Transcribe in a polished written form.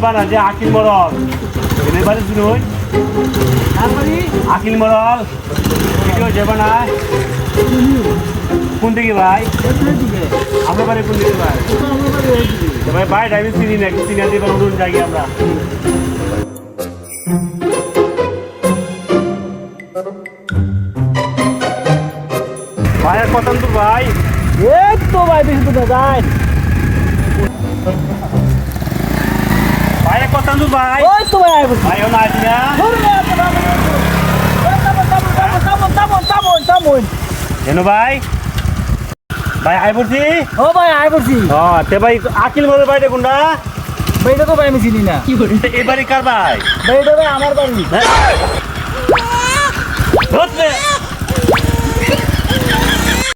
বানা যে আকিল মরল এবারে শুনুন আকিল মরল ভিডিও যে বানায় কোন দিকে ভাই আপনার বাড়ি কোন দিকে ভাই ভাই ভাই ড্রাইভিং চিনি না চিনা দিয়ে উঠুন যাই আমরা ভাইয়ের কথা তো ভাই এই তো ভাই বেশি তো যাই ভাইয়ের কথা তো ভাই ওই তো ভাই আইবো ভাই ও না আসি না কেন ভাই ভাই আই পড়ছি ও ভাই আই পড়ছি তে ভাই আকিল মরের বাড়িটা কোনটা ভাইটা তো ভাই আমি চিনি না এই বাড়ি কার ভাই ভাইটা ভাই আমার বাড়ি ধরছে